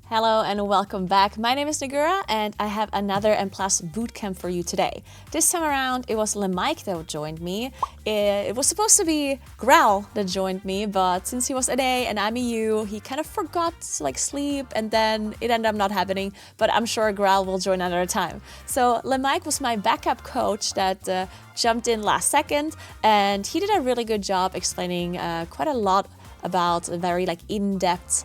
Hello and welcome back. My name is Naguura and I have another M+ bootcamp for you today. This time around it was LeMike that joined me. It was supposed to be Growl that joined me, but since he was an A and I'm a U, he kind of forgot to sleep and then it ended up not happening, but I'm sure Growl will join another time. So LeMike was my backup coach that jumped in last second, and he did a really good job explaining quite a lot about very in-depth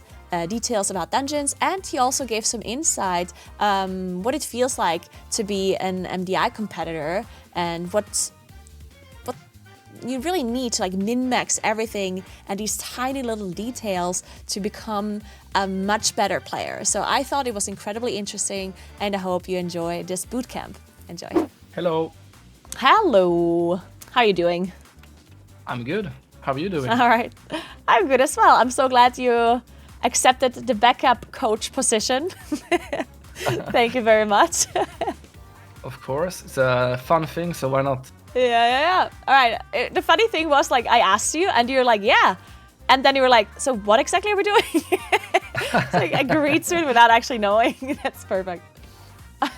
details about dungeons, and he also gave some insight what it feels like to be an MDI competitor and what you really need to min-max everything and these tiny little details to become a much better player. So I thought it was incredibly interesting and I hope you enjoy this bootcamp. Enjoy. Hello. Hello. How are you doing? I'm good. How are you doing? All right. I'm good as well. I'm so glad you accepted the backup coach position. Thank you very much. Of course, it's a fun thing, so why not? Yeah. All right. The funny thing was, I asked you, and you're like, yeah. And then you were like, so what exactly are we doing? So I agreed to it without actually knowing. That's perfect.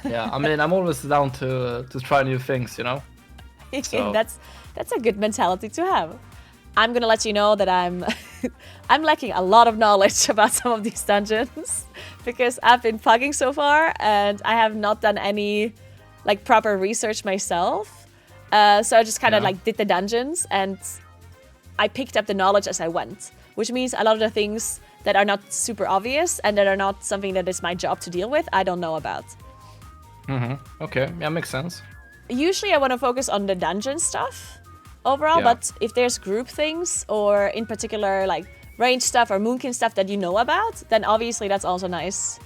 Yeah, I mean, I'm always down to try new things, you know? So. That's a good mentality to have. I'm gonna let you know that I'm lacking a lot of knowledge about some of these dungeons because I've been pugging so far and I have not done any proper research myself. So I just kind of did the dungeons and I picked up the knowledge as I went, which means a lot of the things that are not super obvious and that are not something that is my job to deal with, I don't know about. Okay, yeah, makes sense. Usually I want to focus on the dungeon stuff overall, but if there's group things or in particular range stuff or Moonkin stuff that you know about, then obviously that's also nice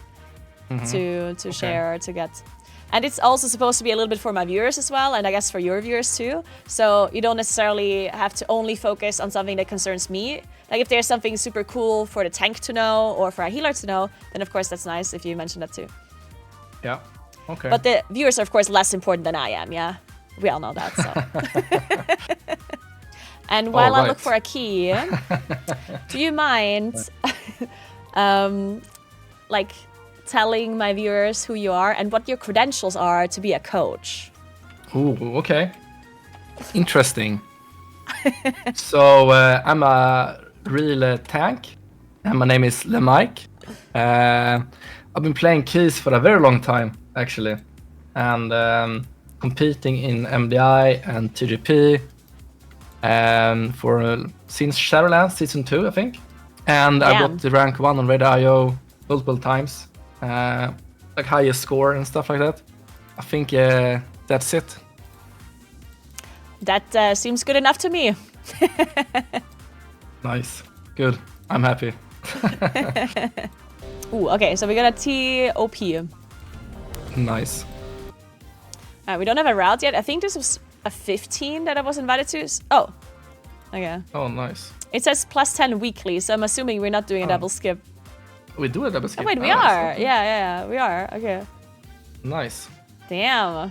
to share or to get. And it's also supposed to be a little bit for my viewers as well, and I guess for your viewers too. So you don't necessarily have to only focus on something that concerns me. If there's something super cool for the tank to know or for a healer to know, then of course that's nice if you mention that too. Yeah, okay. But the viewers are of course less important than I am, yeah? We all know that, so. And while I look for a key, do you mind telling my viewers who you are and what your credentials are to be a coach? Ooh, okay. Interesting. So I'm a real tank, and my name is LeMike. I've been playing keys for a very long time, actually, and competing in MDI and TGP since Shadowlands Season 2, I think. And I got the rank 1 on Red.io multiple times, highest score and stuff like that. I think that's it. That seems good enough to me. Nice. Good. I'm happy. Ooh, okay, so we got a TOP. Nice. We don't have a route yet. I think this was a 15 that I was invited to. Oh, okay. Oh, nice. It says +10 weekly, so I'm assuming we're not doing a double skip. We do a double skip. Oh, wait, we are. Okay. Yeah, we are. Okay. Nice. Damn. All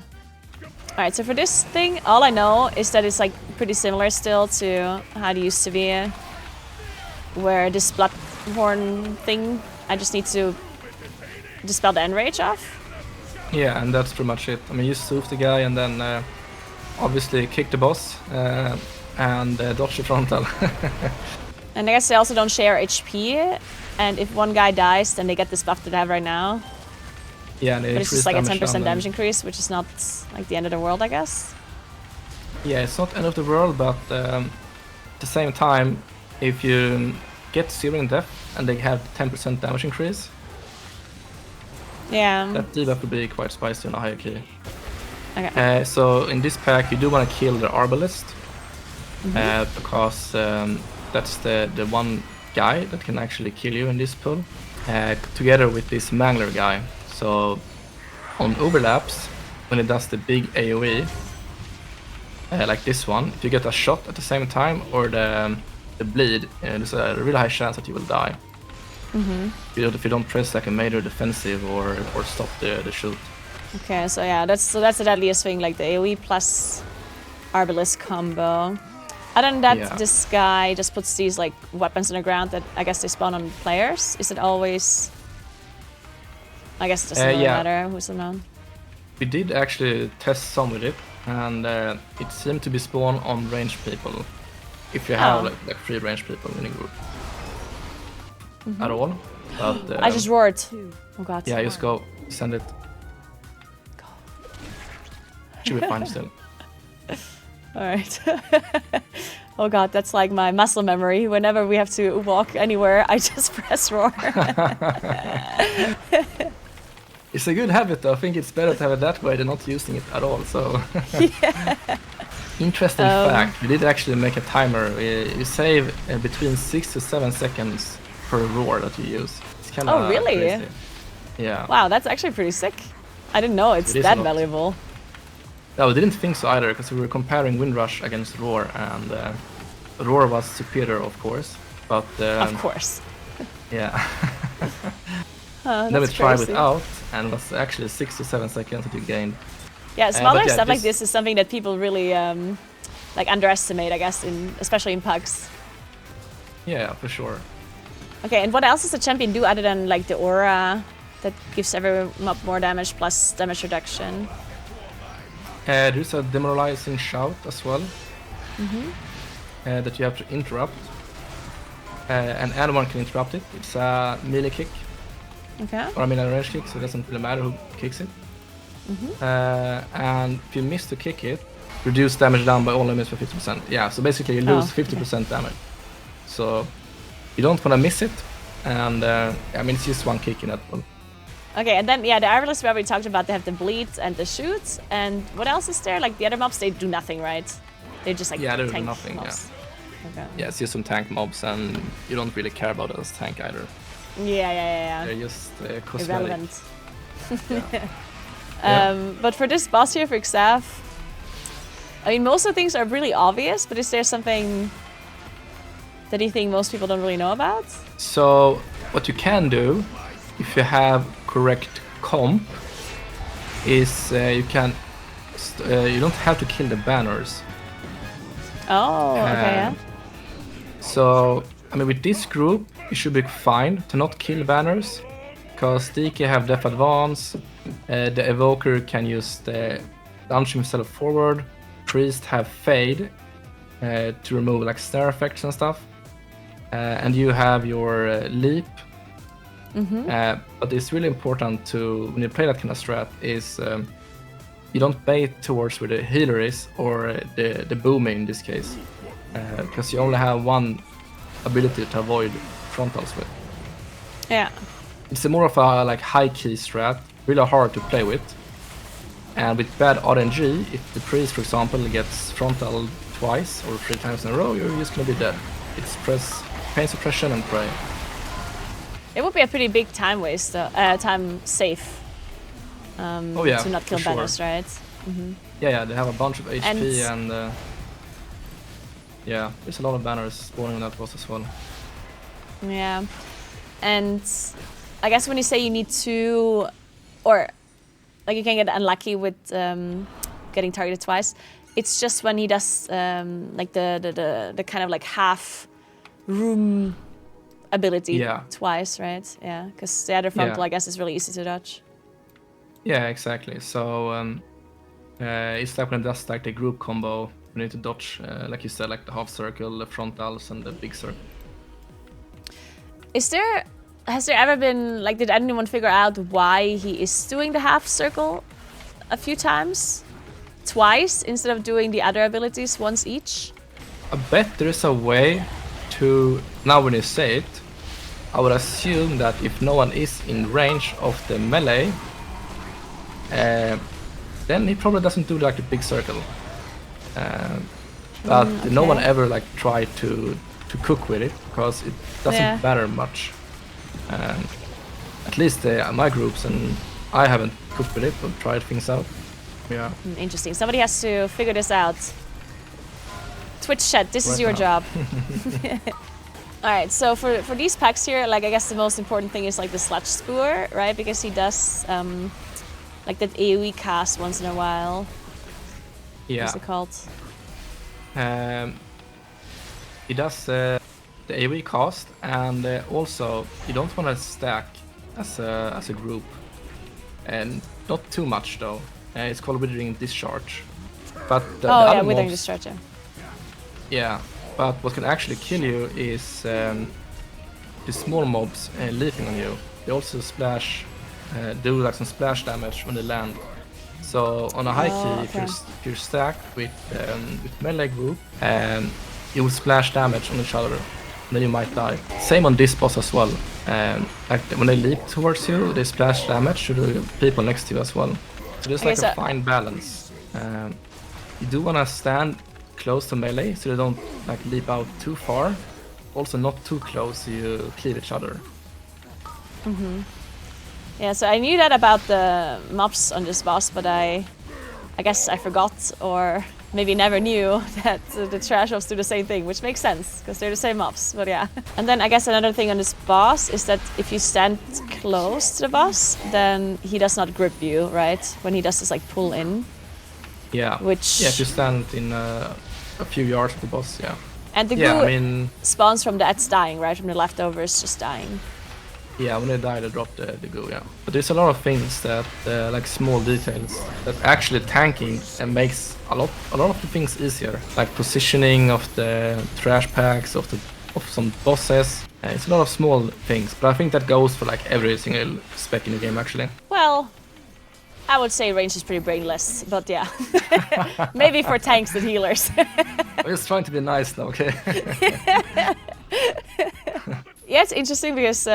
right, so for this thing, all I know is that it's pretty similar still to how it used to be, where this Bloodhorn thing, I just need to dispel the enrage off. Yeah, and that's pretty much it. I mean, you sooth the guy and then obviously kick the boss and dodge the frontal. And I guess they also don't share HP, and if one guy dies, then they get this buff that I have right now. Yeah, but it's just a 10% damage increase, which is not the end of the world, I guess. Yeah, it's not end of the world, but at the same time, if you get 0 in death and they have 10% damage increase, that debuff will be quite spicy on a higher key. Okay. So in this pack, you do want to kill the Arbalist, because that's the one guy that can actually kill you in this pool, together with this Mangler guy. So on overlaps, when it does the big AoE, like this one, if you get a shot at the same time or the bleed, there's a really high chance that you will die. If you don't press a major defensive or stop the shoot. Okay, so yeah, that's the deadliest thing, the AoE plus Arbalist combo. Other than that, this guy just puts these weapons on the ground that I guess they spawn on players. Is it always I guess it doesn't really matter who's around. We did actually test some with it, and it seemed to be spawned on ranged people. If you have like free range people in a group. At all. But, I just roared. Oh god. Yeah, just go. Send it. Go. Should be fine still. Alright. Oh god, that's like my muscle memory. Whenever we have to walk anywhere, I just press roar. It's a good habit though. I think it's better to have it that way than not using it at all. So Interesting fact, we did actually make a timer. You save between 6 to 7 seconds per roar that you use. It's kind of really? crazy. Yeah. Wow, that's actually pretty sick. I didn't know it's that valuable. No, we didn't think so either, because we were comparing Windrush against Roar, and Roar was superior, of course. But of course. Yeah. Then we tried without, and it was actually 6 to 7 seconds that you gained. Yeah, smaller stuff like this is something that people really like underestimate, I guess, especially in pugs. Yeah, for sure. Okay, and what else does the champion do other than like the aura that gives every mob more damage plus damage reduction? There's a demoralizing shout as well that you have to interrupt, and anyone can interrupt it. It's a melee kick, or I mean a range kick, so it doesn't really matter who kicks it. And if you miss to kick it, reduce damage down by all limits by 50%. Yeah, so basically you lose 50% damage. So you don't want to miss it, and I mean it's just one kick in that one. Okay, and then yeah, the Arbalest we already talked about. They have the bleed and the shoot, and what else is there? Like the other mobs, they do nothing, right? They just like they tank do nothing. Mobs. Yeah. Okay. Yeah, it's just some tank mobs, and you don't really care about it as tank either. Yeah. They're just cosmetic. Irrelevant. Yeah. But for this boss here, for Xav, I mean, most of the things are really obvious, but is there something that you think most people don't really know about? So what you can do, if you have correct comp, is you don't have to kill the banners. Oh, okay. Yeah. So I mean, with this group, you should be fine to not kill banners, because DK have def advance, the evoker can use the launch himself forward, priest have fade to remove like snare effects and stuff, and you have your leap. But it's really important to, when you play that kind of strat, is you don't bait towards where the healer is, or the boomer in this case, because you only have one ability to avoid frontals with. Yeah. It's more of a like high key strat, really hard to play with. And with bad RNG, if the priest, for example, gets frontal twice or 3 times in a row, you're just gonna be dead. It's press pain suppression and pray. It would be a pretty big time waste, time safe. To not kill banners, right? Yeah, they have a bunch of HP and yeah, there's a lot of banners spawning on that boss as well. Yeah, and I guess when you say you need to, or like you can get unlucky with getting targeted twice, it's just when he does like the kind of like half room ability twice, right? Yeah, because the other frontal, I guess, is really easy to dodge. Yeah, exactly. So it's like when it does like the group combo, you need to dodge, like you said, like the half circle, the frontals, and the big circle. Has there ever been, like, did anyone figure out why he is doing the half circle a few times? Twice, instead of doing the other abilities once each? I bet there is a way to, now when you say it, I would assume that if no one is in range of the melee, then he probably doesn't do like the big circle. But no one ever like tried to cook with it, because it doesn't matter much. At least my groups, and I haven't cooked with it but tried things out. Yeah. Interesting. Somebody has to figure this out. Twitch chat, this is your job. Alright, so for these packs here, like I guess the most important thing is like the Sludge Spewer, right? Because he does like that AoE cast once in a while. Yeah. What's it called? He does the AoE cast, and also you don't want to stack as a group. and not too much though. It's called Withering Discharge. But the Oh yeah, other Withering mobs, Discharge. yeah. But what can actually kill you is the small mobs leaping on you. They also splash, do like some splash damage when they land. So on a high key, okay. if you're stacked with melee group, you will splash damage on each other, and then you might die. Same on this boss as well. Like when they leap towards you, they splash damage to the people next to you as well. So there's like a fine balance. You do want to stand close to melee, so they don't like leap out too far. Also not too close, so you cleave each other. Yeah, so I knew that about the mobs on this boss, but I guess I forgot, or maybe never knew that the trash mobs do the same thing, which makes sense because they're the same mobs. But yeah. And then I guess another thing on this boss is that if you stand close to the boss, then he does not grip you, right? When he does this like pull in. Yeah. Which if you stand in a few yards of the boss, yeah. And the goo spawns from the Eds dying, right? From the leftovers just dying. Yeah, when they die, they drop the goo, yeah. But there's a lot of things that, like small details, that actually tanking and makes a lot of the things easier. Like positioning of the trash packs, of some bosses. It's a lot of small things, but I think that goes for like every single spec in the game, actually. Well, I would say range is pretty brainless, but yeah. Maybe for tanks and healers. I'm just trying to be nice now, okay? Yeah, it's interesting because,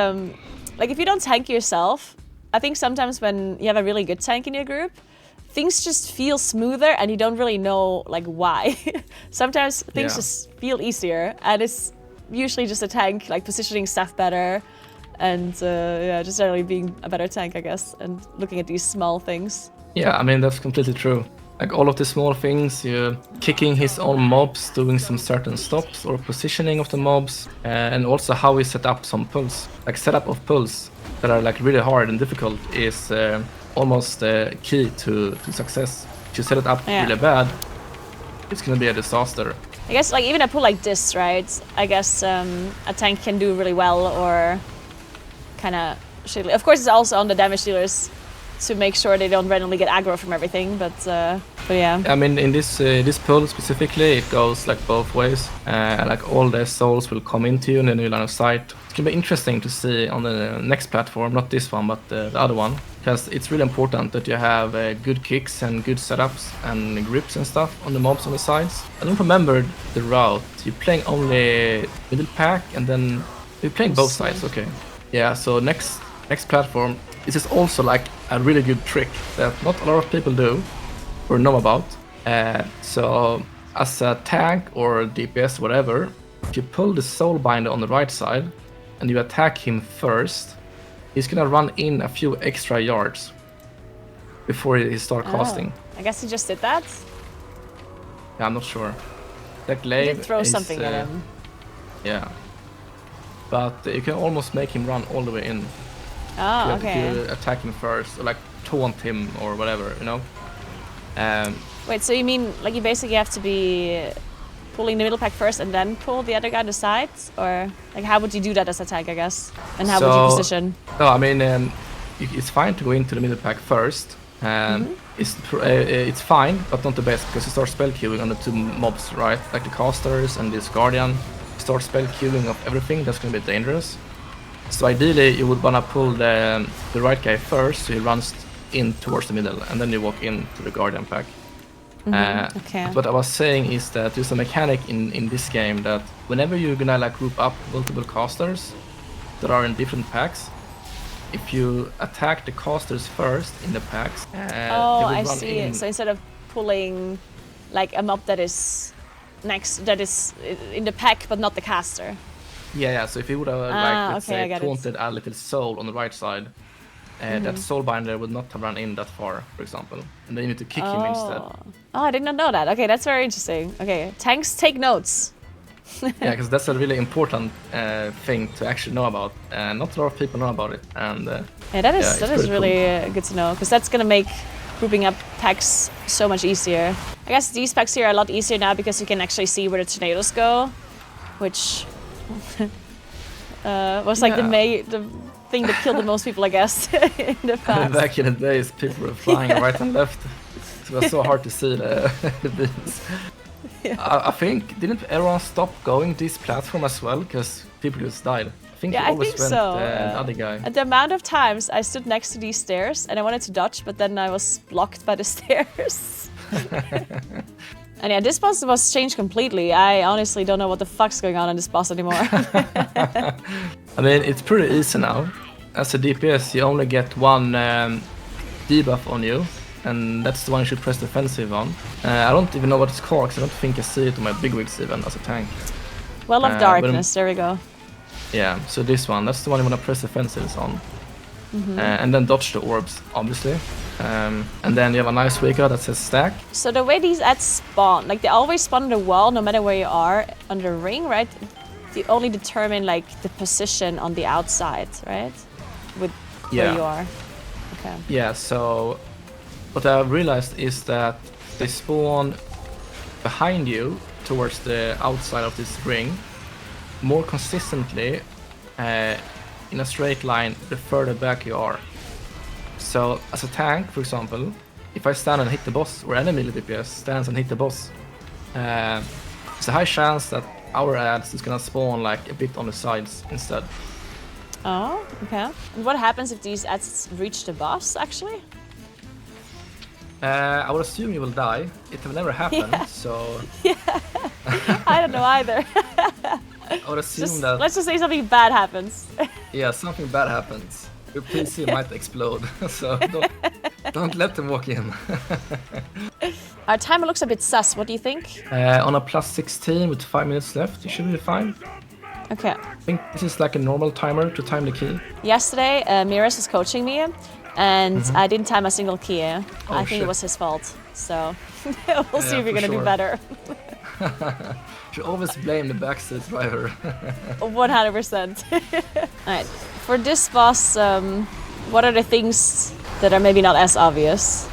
like, if you don't tank yourself, I think sometimes when you have a really good tank in your group, things just feel smoother and you don't really know, like, why. Sometimes things just feel easier, and it's usually just a tank, like, positioning stuff better, and yeah, just generally being a better tank, I guess, and looking at these small things. Yeah, I mean, that's completely true. Like all of the small things, you're kicking his own mobs, doing some certain stops or positioning of the mobs, and also how we set up some pulls. Like setup of pulls that are like really hard and difficult is almost key to success. If you set it up really bad, it's gonna be a disaster. I guess like even a pull like this, right? I guess a tank can do really well or kind of shittily. Of course, it's also on the damage dealers to make sure they don't randomly get aggro from everything, but yeah. I mean, in this pull specifically, it goes like both ways. Like all the souls will come into you in the new line of sight. It's gonna be interesting to see on the next platform, not this one, but the other one, because it's really important that you have good kicks and good setups and grips and stuff on the mobs on the sides. I don't remember the route. You're playing only middle pack, and then you're playing both sides. Okay. Yeah. So next platform. This is also like a really good trick that not a lot of people do or know about. So as a tank or DPS, whatever, if you pull the soul binder on the right side and you attack him first, he's gonna run in a few extra yards before he starts casting. I guess he just did that. Yeah, I'm not sure. That He did throw something at him. Yeah, but you can almost make him run all the way in. Oh, okay. If you attack him first, or like taunt him or whatever, you know. Wait, so you mean like you basically have to be pulling the middle pack first and then pull the other guy to the sides, or like how would you do that as a tank, I guess? And how would you position? No, I mean it's fine to go into the middle pack first. It's fine, but not the best, because you start spell queuing on the two mobs, right? Like the casters and this guardian. You start spell queuing of everything. That's gonna be dangerous. So ideally, you would wanna pull the right guy first, so he runs in towards the middle, and then you walk into the guardian pack. Okay. What I was saying is that there's a mechanic in this game that whenever you're gonna like group up multiple casters that are in different packs, if you attack the casters first in the packs, they will I run see. in. So instead of pulling like a mob that is in the pack but not the caster. Yeah. So if you would have let's say taunted a little soul on the right side, that soul binder would not have run in that far, for example, and then you need to kick him instead. Oh, I did not know that. Okay, that's very interesting. Okay, tanks take notes. Yeah, because that's a really important thing to actually know about, and not a lot of people know about it. And that is really good to know, because that's gonna make grouping up packs so much easier. I guess these packs here are a lot easier now because you can actually see where the tornadoes go, which was like the thing that killed the most people, I guess, in the past. Back in the days, people were flying right and left. It was so hard to see the beams. Yeah. I think, didn't everyone stop going this platform as well? Because people just died. I think Yeah, you I always think went so. the other guy. And the amount of times I stood next to these stairs and I wanted to dodge, but then I was blocked by the stairs. And yeah, this boss was changed completely. I honestly don't know what the fuck's going on in this boss anymore. I mean, it's pretty easy now. As a DPS, you only get one debuff on you, and that's the one you should press defensive on. I don't even know what it's called, because I don't think I see it on my bigwigs even as a tank. Well of Darkness, there we go. Yeah, so this one, that's the one you want to press defensives on. And then dodge the orbs, obviously. And then you have a nice wake-up that says stack. So the way these ads spawn, like they always spawn on the wall no matter where you are on the ring, right? They only determine like the position on the outside, right? With where you are. Okay. Yeah, so what I've realized is that they spawn behind you towards the outside of this ring more consistently in a straight line the further back you are. So as a tank, for example, if I stand and hit the boss, or any melee DPS stands and hit the boss, there's a high chance that our ads is gonna spawn like a bit on the sides instead. Oh, okay. And what happens if these ads reach the boss, actually? I would assume you will die. It have never happened, so... Yeah. I don't know either. I would assume that... Let's just say something bad happens. Yeah, something bad happens. Your PC might explode, so don't let them walk in. Our timer looks a bit sus, what do you think? On a plus 16 with 5 minutes left, you should be fine. Okay. I think this is like a normal timer to time the key. Yesterday, Miras was coaching me, and I didn't time a single key. I think shit. it was his fault, so we'll see if we're gonna do better. You always blame the backseat driver. 100%. Alright, for this boss, what are the things that are maybe not as obvious?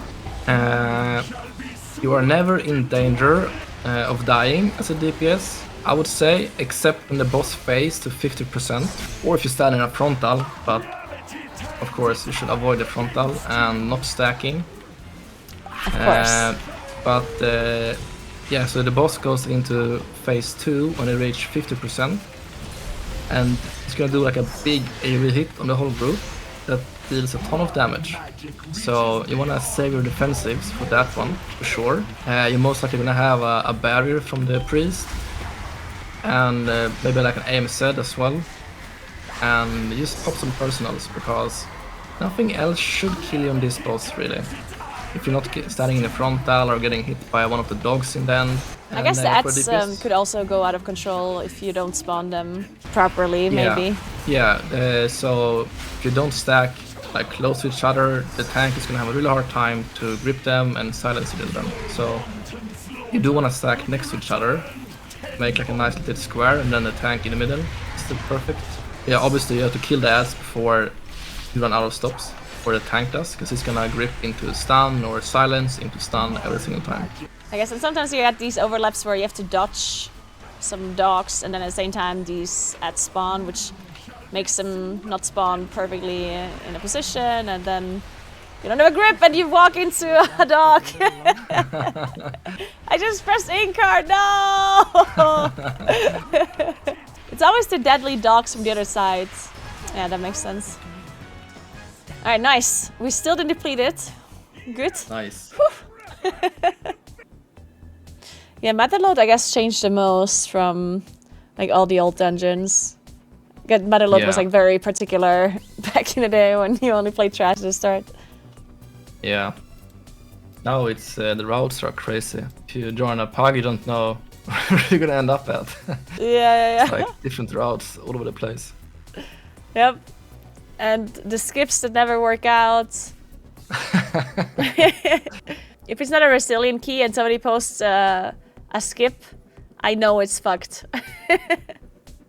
You are never in danger of dying as a DPS, I would say, except in the boss phase to 50%, or if you stand in a frontal, but of course you should avoid the frontal and not stacking. Of course. Yeah, so the boss goes into phase 2 when it reaches 50%, and it's gonna do like a big AoE hit on the whole group that deals a ton of damage. So you wanna save your defensives for that one, for sure. You're most likely gonna have a barrier from the priest, and maybe like an AMZ as well. And just pop some personals, because nothing else should kill you on this boss, really. If you're not standing in the frontal or getting hit by one of the dogs in the end. I guess the ads could also go out of control if you don't spawn them properly, maybe. Yeah, so if you don't stack like close to each other, the tank is gonna have a really hard time to grip them and silence them. So you do want to stack next to each other, make like a nice little square, and then the tank in the middle. It's still perfect. Yeah, obviously you have to kill the ads before you run out of stops. Or the tank does, because it's gonna grip into stun or silence into stun every single time. I guess, and sometimes you get these overlaps where you have to dodge some dogs, and then at the same time these ads spawn, which makes them not spawn perfectly in a position, and then you don't have a grip and you walk into a dog. I just pressed ink card, no! It's always the deadly dogs from the other side. Yeah, that makes sense. Alright, nice. We still didn't deplete it. Good. Nice. Yeah, Motherlode, I guess, changed the most from like all the old dungeons. Motherlode was like very particular back in the day when you only played trash at the start. Yeah. Now it's the routes are crazy. If you join a pug, you don't know where you're gonna end up at. Yeah. It's like different routes all over the place. Yep. And the skips that never work out. If it's not a resilient key and somebody posts a skip, I know it's fucked.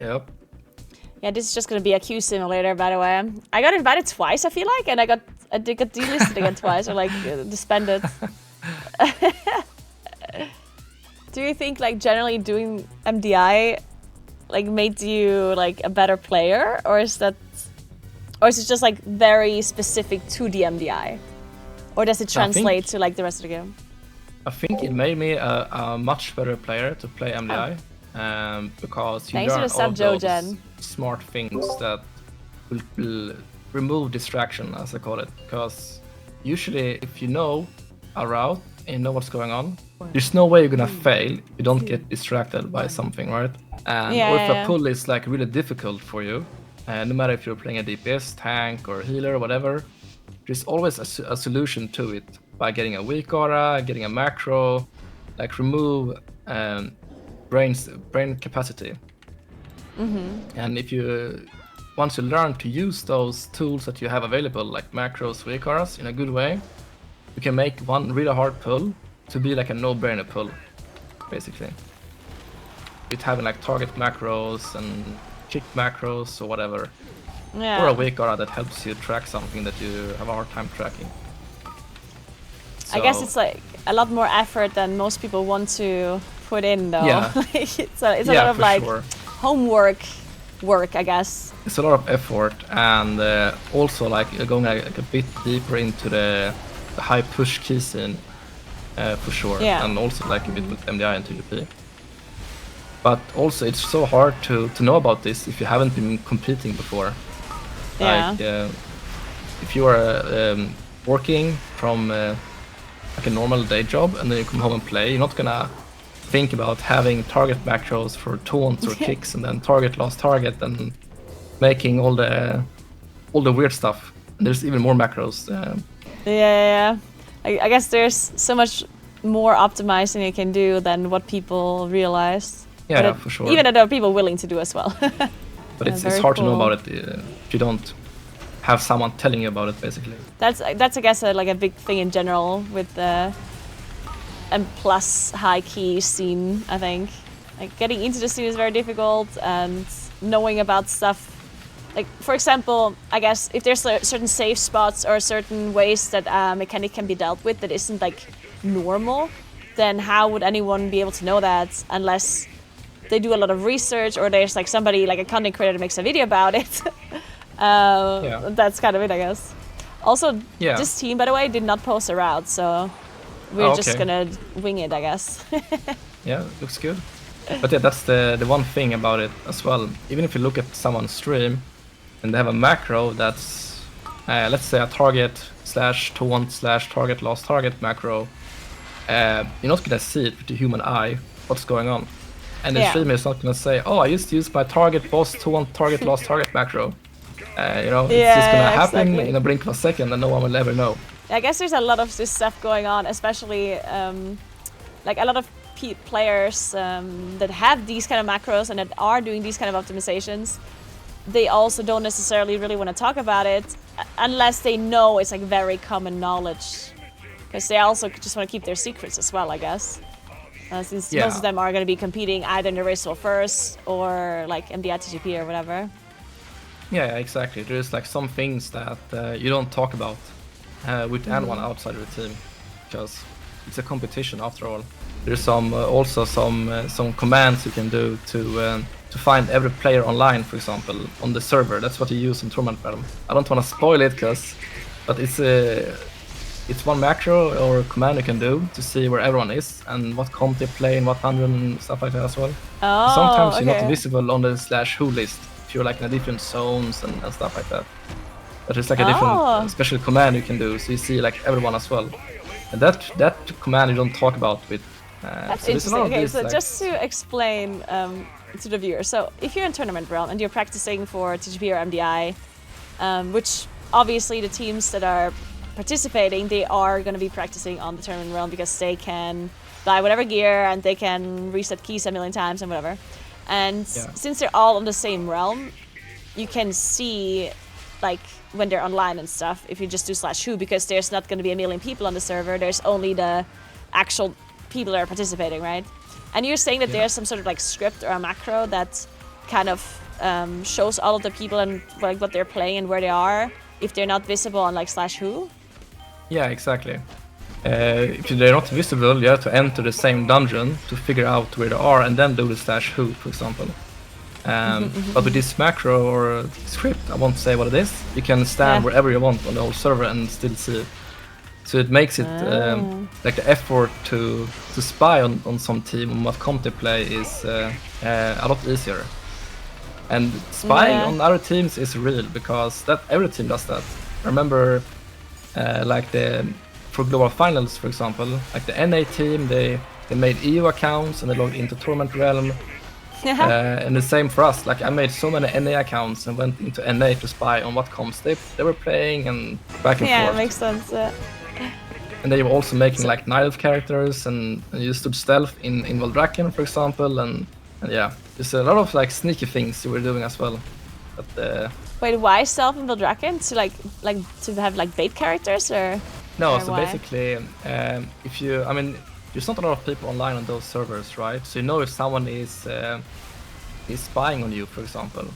Yep. Yeah, this is just gonna be a queue simulator, by the way. I got invited twice, I feel like, and I got delisted again twice, or like disbanded. Do you think like generally doing MDI like made you like a better player, or is that Or is it just like very specific to the MDI? Or does it translate to like the rest of the game? I think it made me a much better player to play MDI, because you learn all those smart things that will remove distraction, as I call it. Because usually, if you know a route and you know what's going on, there's no way you're gonna fail if you don't get distracted by something, right? And or if a pull is like really difficult for you, no matter if you're playing a DPS, tank, or healer, or whatever, there's always a solution to it by getting a weak aura, getting a macro, like remove brain capacity. And if you once you learn to use those tools that you have available, like macros, weak auras, in a good way, you can make one really hard pull to be like a no-brainer pull, basically. With having like target macros and kick macros or whatever. Or a weak aura that helps you track something that you have a hard time tracking. So, I guess it's like a lot more effort than most people want to put in, though. Yeah. It's a lot of like homework work, I guess. It's a lot of effort, and also like going like a bit deeper into the high push key scene, for sure. And also like a bit with MDI and TGP. But also it's so hard to know about this if you haven't been competing before. Like if you are working from like a normal day job and then you come home and play, you're not gonna think about having target macros for taunts or kicks and then target lost target and making all the weird stuff. And there's even more macros. I guess there's so much more optimizing you can do than what people realize. Yeah, for sure. Even though there are people willing to do as well. But it's hard to know about it if you don't have someone telling you about it, basically. That's I guess like a big thing in general with the M+ high key scene. I think like getting into the scene is very difficult, and knowing about stuff. Like for example, I guess if there's certain safe spots or certain ways that a mechanic can be dealt with that isn't like normal, then how would anyone be able to know that unless they do a lot of research or there's like somebody like a content creator that makes a video about it. That's kind of it, I guess. Also, this team, by the way, did not post a route, so we're just gonna wing it, I guess. Yeah, looks good. But yeah, that's the one thing about it as well. Even if you look at someone's stream and they have a macro that's, let's say a target / taunt / target lost target macro, you're not gonna see it with the human eye what's going on. And the streamer is not gonna say, "Oh, I just used my target boss taunt target lost target macro." It's just gonna happen in a blink of a second, and no one will ever know. I guess there's a lot of this stuff going on, especially like a lot of players that have these kind of macros and that are doing these kind of optimizations. They also don't necessarily really want to talk about it unless they know it's like very common knowledge, because they also just want to keep their secrets as well, I guess. Since most of them are going to be competing either in the race to first or like MDI TGP or whatever. Yeah, exactly. There's like some things that you don't talk about with anyone outside of the team, because it's a competition after all. There's also some commands you can do to find every player online, for example, on the server. That's what you use in Tournament Realm. I don't want to spoil it, but it's one macro or command you can do to see where everyone is and what comp they play and what dungeon and stuff like that as well. Sometimes you're not visible on the /who list if you're like in a different zones and stuff like that. But it's like a different special command you can do, so you see like everyone as well. And that command you don't talk about with. That's interesting. Okay, so like, just to explain to the viewer, so if you're in Tournament Realm and you're practicing for TGP or MDI, which obviously the teams that are participating, they are going to be practicing on the Tournament Realm because they can buy whatever gear and they can reset keys a million times and whatever. And since they're all on the same realm, you can see like when they're online and stuff if you just do /who, because there's not going to be a million people on the server. There's only the actual people that are participating, right? And you're saying that there's some sort of like script or a macro that kind of shows all of the people and like what they're playing and where they are if they're not visible on like /who? Yeah, exactly. If they're not visible, you have to enter the same dungeon to figure out where they are and then do the /who, for example. But with this macro or script, I won't say what it is, you can stand wherever you want on the whole server and still see it. So it makes it like the effort to spy on some team on what comp they play is a lot easier. And spying on other teams is real because that every team does that. I remember like for global finals, for example, like the NA team, they made EU accounts and they logged into Tournament Realm. And the same for us. Like I made so many NA accounts and went into NA to spy on what comps they were playing and back and forth. Yeah, it makes sense. And they were also making like night elf characters and you stood stealth in Valdrakken, for example, and yeah, there's a lot of like sneaky things you were doing as well. But wait, why stealth in Valdrakken? To like to have like bait characters or? No, or so why? basically, if you, I mean, there's not a lot of people online on those servers, right? So you know if someone is spying on you, for example.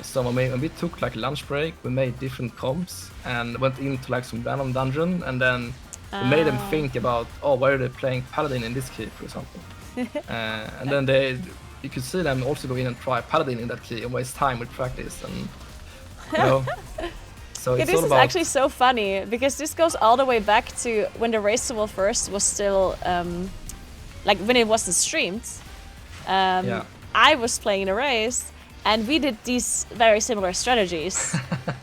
So when we took like lunch break, we made different comps and went into like some random dungeon, and then we made them think about, oh, why are they playing Paladin in this key, for example? And then you could see them also go in and try Paladin in that key and waste time with practice, and you know. So Yeah, it's this all is about actually so funny because this goes all the way back to when the Race to World First was still like when it wasn't streamed. I was playing the race and we did these very similar strategies,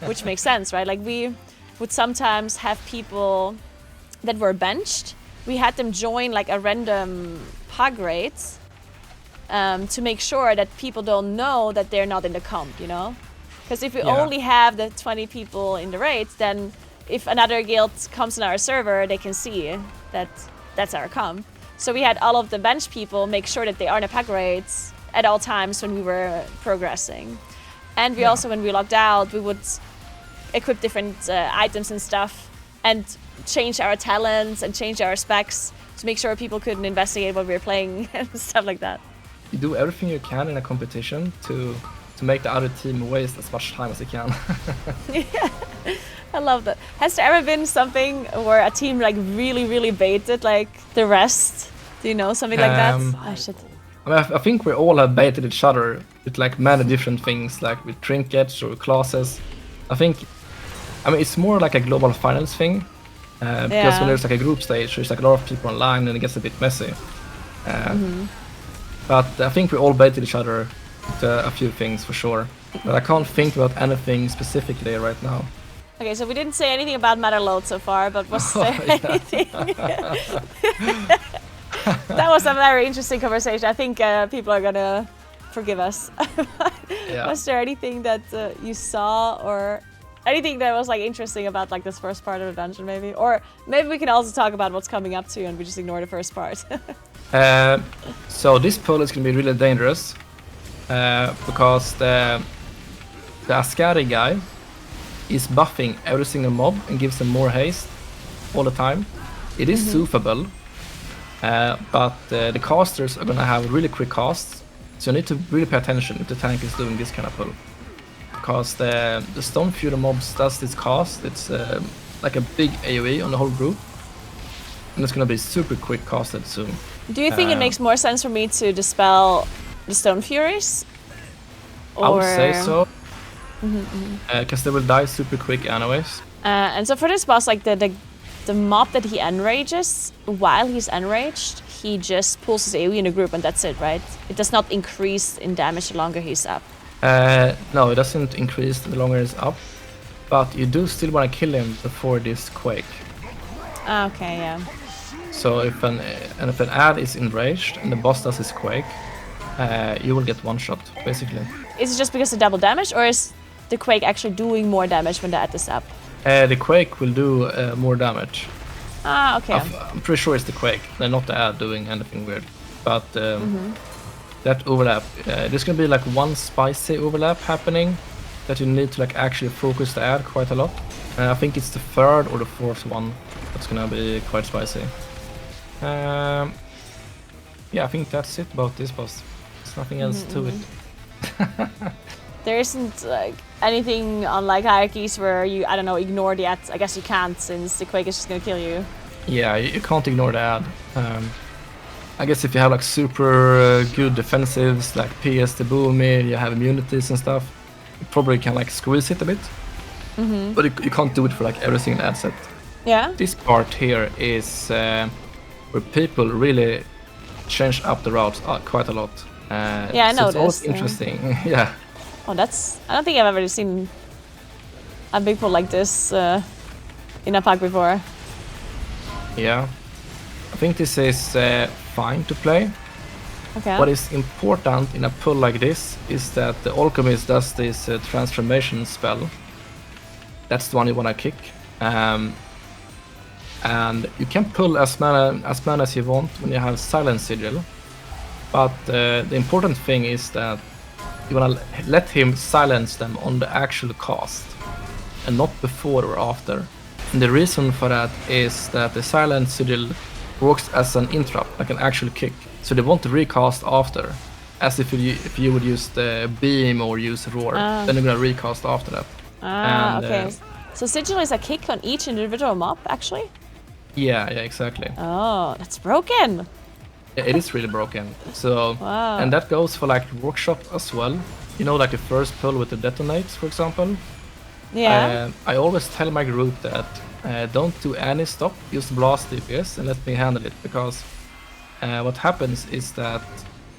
which makes sense, right? Like we would sometimes have people that were benched. We had them join like a random pug raid to make sure that people don't know that they're not in the comp, you know? Because if we only have the 20 people in the raid, then if another guild comes on our server, they can see that that's our comp. So we had all of the bench people make sure that they are in the pack raids at all times when we were progressing. And we also, when we logged out, we would equip different items and stuff and change our talents and change our specs to make sure people couldn't investigate what we were playing and stuff like that. You do everything you can in a competition to make the other team waste as much time as they can. Yeah, I love that. Has there ever been something where a team like really baited like the rest? Do you know something like that? Oh shit. I mean, I think we all have baited each other with like many different things, like with trinkets or classes. I mean, it's more like a global finals thing. Because when there's like a group stage, there's like a lot of people online and it gets a bit messy. But I think we all baited each other with a few things for sure. But I can't think about anything specifically right now. Okay, so we didn't say anything about Motherlode so far, but was there anything? That was a very interesting conversation. I think people are gonna forgive us. Was there anything that you saw or anything that was like interesting about like this first part of the dungeon maybe? Or maybe we can also talk about what's coming up to and we just ignore the first part. So this pull is gonna be really dangerous because the Ascari guy is buffing every single mob and gives them more haste all the time. It is soothable, but the casters are gonna have really quick casts, so you need to really pay attention if the tank is doing this kind of pull. Because the Stone Feudal mobs does this cast, it's like a big AoE on the whole group, and it's gonna be super quick casted soon. Do you think it makes more sense for me to dispel the Stone Furies? Or... I would say so, because they will die super quick anyways. And so for this boss, like the mob that he enrages, while he's enraged, he just pulls his AoE in a group and that's it, right? It does not increase in damage the longer he's up. No, it doesn't increase the longer it's up, but you do still want to kill him before this quake. Okay, yeah. So if an ad is enraged and the boss does his quake, you will get one shot, basically. Is it just because of double damage, or is the quake actually doing more damage when the ad is up? The quake will do more damage. Okay. I'm pretty sure it's the quake, and not the ad doing anything weird. But that overlap, there's gonna be like one spicy overlap happening that you need to like actually focus the ad quite a lot. And I think it's the third or the fourth one that's gonna be quite spicy. Yeah, I think that's it about this boss. There's nothing else to it. There isn't like anything on like hierarchies where you, I don't know, ignore the ad. I guess you can't, since the quake is just gonna kill you. Yeah, you can't ignore the ad. I guess if you have like super good defensives, like PS the Boomy, you have immunities and stuff, you probably can like squeeze it a bit. But you can't do it for like every single ad set. Yeah. This part here is where people really change up the routes quite a lot. Yeah, I so it's always noticed. interesting. Yeah. Oh, that's... I don't think I've ever seen a big pull like this in a pack before. Yeah. I think this is fine to play. Okay. What is important in a pull like this is that the Alchemist does this transformation spell. That's the one you want to kick. And you can pull as many as you want when you have Silent Sigil. But the important thing is that you want to let him silence them on the actual cast and not before or after. And the reason for that is that the Silent Sigil works as an interrupt, like an actual kick. So they won't recast after, as if you would use the beam or use roar. Then you're gonna recast after that. Okay. So Sigil is a kick on each individual mob, actually? Yeah, exactly. Oh, that's broken. It is really broken. So, and that goes for like workshop as well. You know, like the first pull with the detonates, for example. Yeah. I always tell my group that don't do any stop, just blast DPS and let me handle it, because what happens is that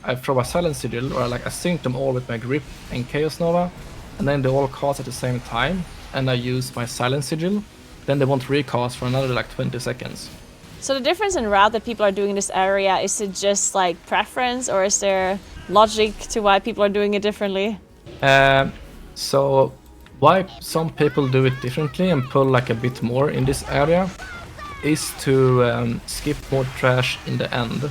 I throw a Silent Sigil, or like I sync them all with my grip and Chaos Nova, and then they all cast at the same time, and I use my Silent Sigil, then they won't recast for another like 20 seconds. So the difference in route that people are doing in this area, is it just like preference, or is there logic to why people are doing it differently? So why some people do it differently and pull like a bit more in this area is to skip more trash in the end.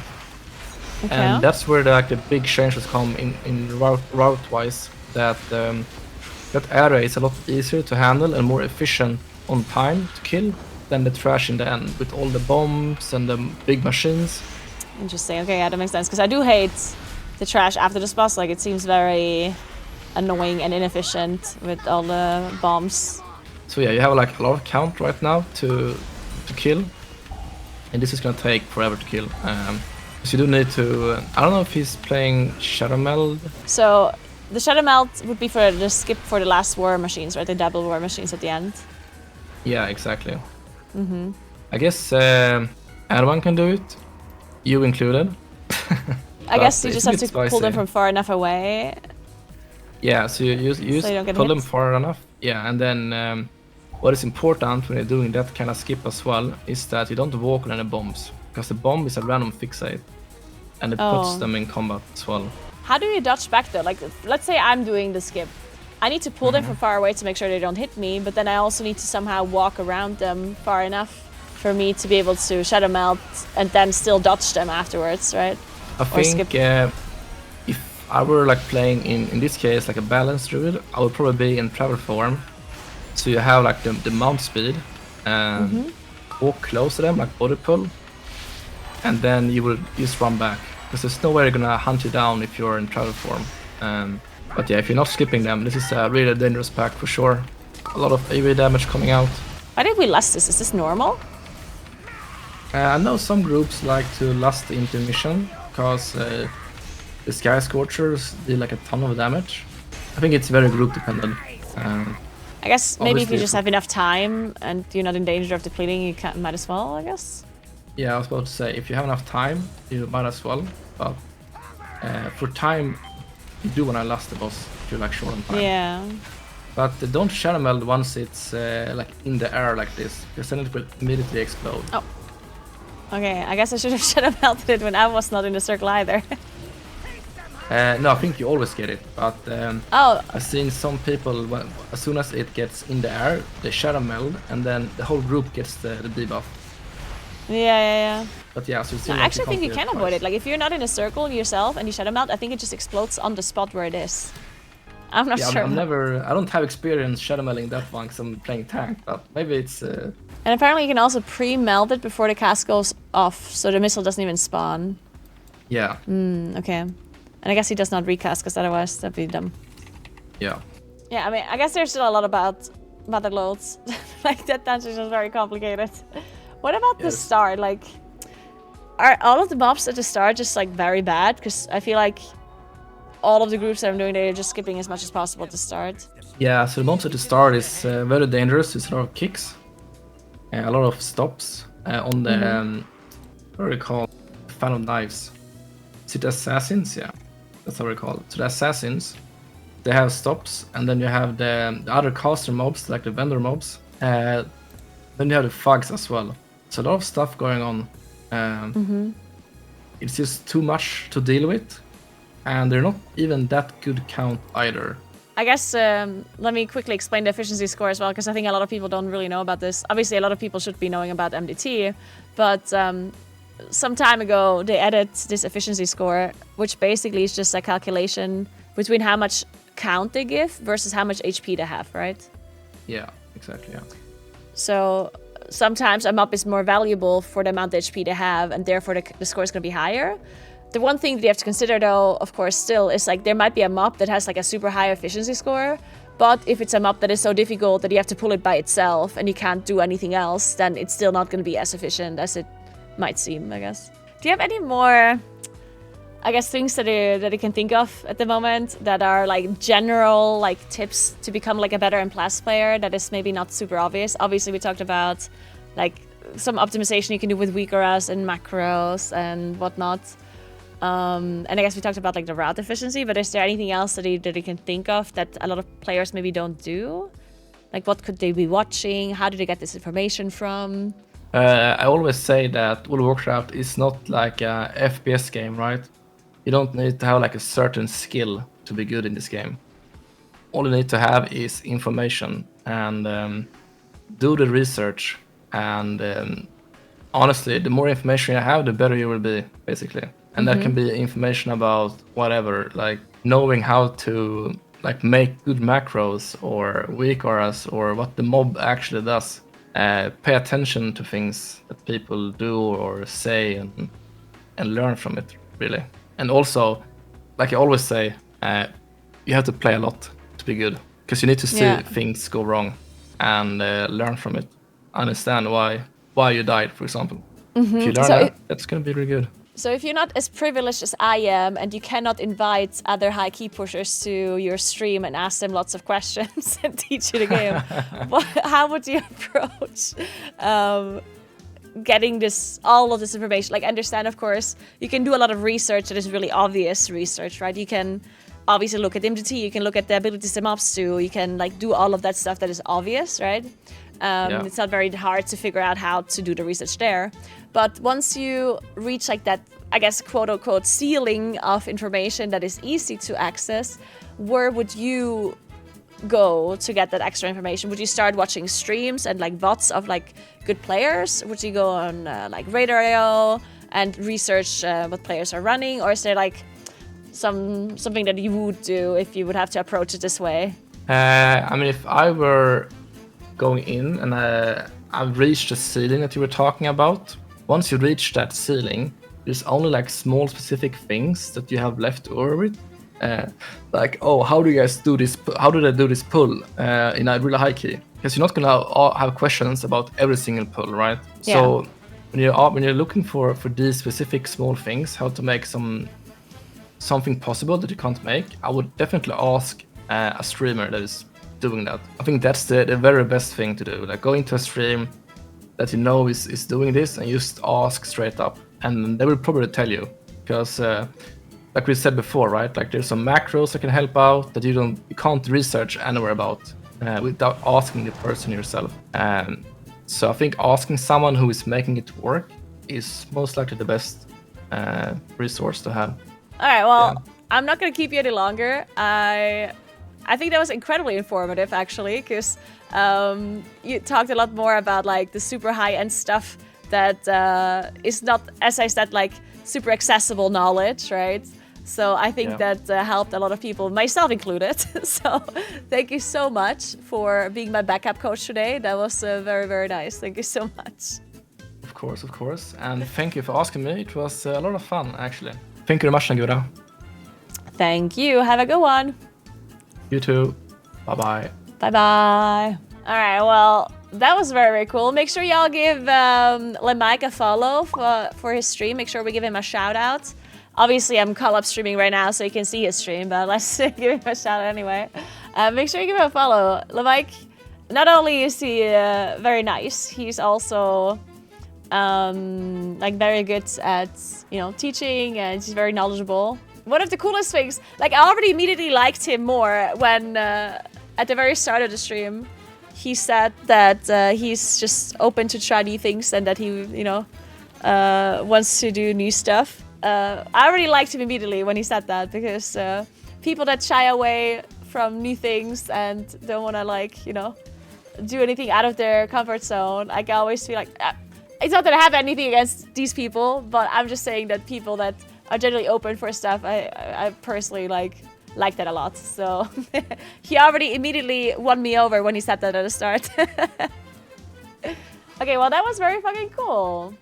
Okay. And that's where the big changes come in route-wise, that that area is a lot easier to handle and more efficient on time to kill than the trash in the end, with all the bombs and the big machines. Interesting. Okay, yeah, that makes sense. Because I do hate the trash after this boss. Like, it seems very annoying and inefficient with all the bombs. So yeah, you have like a lot of count right now to kill, and this is gonna take forever to kill. So you do need to. I don't know if he's playing Shadow Meld. So the Shadow Melt would be for the skip for the last war machines, right? The double war machines at the end. Yeah, exactly. I guess anyone can do it, you included. I guess you just have to pull them from far enough away. Yeah, so you pull them far enough. Yeah, and then what is important when you're doing that kind of skip as well is that you don't walk on any bombs, because the bomb is a random fixate, and it puts them in combat as well. How do you dodge back though? Like, let's say I'm doing the skip. I need to pull them from far away to make sure they don't hit me, but then I also need to somehow walk around them far enough for me to be able to Shadow Melt and then still dodge them afterwards, right? I think if I were like playing in this case like a balanced druid, I would probably be in travel form. So you have like the mount speed and walk close to them, like body pull, and then you will just run back, because there's no way they're gonna hunt you down if you're in travel form. But yeah, if you're not skipping them, this is a really dangerous pack for sure. A lot of AoE damage coming out. Why did we lust this? Is this normal? I know some groups like to lust into mission, because the Sky Scorchers deal like a ton of damage. I think it's very group dependent. I guess maybe if you just have enough time and you're not in danger of depleting, you might as well, I guess. Yeah, I was about to say, if you have enough time, you might as well. But for time, you do want to last the boss if you're like short on time. Yeah. But don't Shadow Meld once it's like in the air like this, because then it will immediately explode. Oh. Okay, I guess I should have Shadow Melted it when I was not in the circle either. No, I think you always get it, but I've seen some people, as soon as it gets in the air, they Shadow Meld, and then the whole group gets the debuff. Yeah. But yeah, so I actually think you can avoid it. Like, if you're not in a circle yourself and you Shadow Melt, I think it just explodes on the spot where it is. I'm not sure. I don't have experience Shadow Melding that one because I'm playing tank, but maybe it's... And apparently you can also pre-meld it before the cast goes off, so the missile doesn't even spawn. Yeah. Okay. And I guess he does not recast, because otherwise that'd be dumb. Yeah. Yeah, I mean, I guess there's still a lot about Motherlodes. Like, that dungeon is very complicated. What about the start? Like, are all of the mobs at the start just like very bad? Because I feel like all of the groups that I'm doing, they're just skipping as much as possible at the start. Yeah, so the mobs at the start is very dangerous. It's a lot of kicks, a lot of stops on the what do they call fan of knives? Is it assassins? Yeah, that's how we call it. So the assassins, they have stops, and then you have the other caster mobs, like the vendor mobs. Then you have the thugs as well. So a lot of stuff going on. It's just too much to deal with, and they're not even that good count either. I guess let me quickly explain the efficiency score as well, because I think a lot of people don't really know about this. Obviously, a lot of people should be knowing about MDT, but some time ago they added this efficiency score, which basically is just a calculation between how much count they give versus how much HP they have, right? Yeah, exactly, yeah. So sometimes a mob is more valuable for the amount of HP they have, and therefore the score is going to be higher. The one thing that you have to consider, though, of course, still is like there might be a mob that has like a super high efficiency score, but if it's a mob that is so difficult that you have to pull it by itself and you can't do anything else, then it's still not going to be as efficient as it might seem, I guess. Do you have any more, I guess, things that you can think of at the moment that are like general like tips to become like a better M+ player that is maybe not super obvious? Obviously, we talked about like some optimization you can do with weak auras and macros and whatnot. And I guess we talked about like the route efficiency, but is there anything else that you can think of that a lot of players maybe don't do? Like what could they be watching? How do they get this information from? I always say that World of Warcraft is not like a FPS game, right? You don't need to have like a certain skill to be good in this game. All you need to have is information and do the research. And honestly, the more information you have, the better you will be, basically. And that can be information about whatever, like knowing how to like make good macros or weak auras or what the mob actually does. Pay attention to things that people do or say and learn from it, really. And also, like I always say, you have to play a lot to be good, because you need to see things go wrong and learn from it. Understand why you died, for example. If you learn that's going to be really good. So if you're not as privileged as I am and you cannot invite other high key pushers to your stream and ask them lots of questions and teach you the game, how would you approach getting all of this information? Like, understand, of course, you can do a lot of research that is really obvious research, right? You can obviously look at MDT, you can look at the abilities the mobs do, you can like do all of that stuff that is obvious, right? It's not very hard to figure out how to do the research there. But once you reach like that, I guess, quote unquote, ceiling of information that is easy to access, where would you go to get that extra information? Would you start watching streams and like bots of like good players? Would you go on like Radar.io and research what players are running? Or is there like something that you would do if you would have to approach it this way? I mean, if I were going in and I've reached the ceiling that you were talking about, once you reach that ceiling, there's only like small specific things that you have left over with. Like, oh, how do you guys do this? How do they do this pull in a really high key? Because you're not gonna have questions about every single pull, right? Yeah. So when you're looking for these specific small things, how to make something possible that you can't make, I would definitely ask a streamer that is doing that. I think that's the very best thing to do. Like, go into a stream that you know is doing this and just ask straight up, and they will probably tell you, because like we said before, right? Like, there's some macros that can help out that you can't research anywhere about without asking the person yourself. So I think asking someone who is making it work is most likely the best resource to have. All right, well, I'm not going to keep you any longer. I think that was incredibly informative, actually, because you talked a lot more about like the super high-end stuff that is not, as I said, like super accessible knowledge, right? So I think that helped a lot of people, myself included. So thank you so much for being my backup coach today. That was very, very nice. Thank you so much. Of course. And thank you for asking me. It was a lot of fun, actually. Thank you very much, Naguura. Thank you. Have a good one. You too. Bye-bye. Bye-bye. All right, well, that was very, very cool. Make sure y'all give LeMike a follow for his stream. Make sure we give him a shout out. Obviously, I'm call-up streaming right now, so you can see his stream, but let's give him a shout out anyway. Make sure you give him a follow. LeMike, not only is he very nice, he's also like very good at, you know, teaching, and he's very knowledgeable. One of the coolest things, like I already immediately liked him more when at the very start of the stream, he said that he's just open to try new things and that he, you know, wants to do new stuff. I already liked him immediately when he said that, because people that shy away from new things and don't want to, like, you know, do anything out of their comfort zone, I always feel like, it's not that I have anything against these people, but I'm just saying that people that are generally open for stuff, I personally like that a lot. So he already immediately won me over when he said that at the start. Okay, well, that was very fucking cool.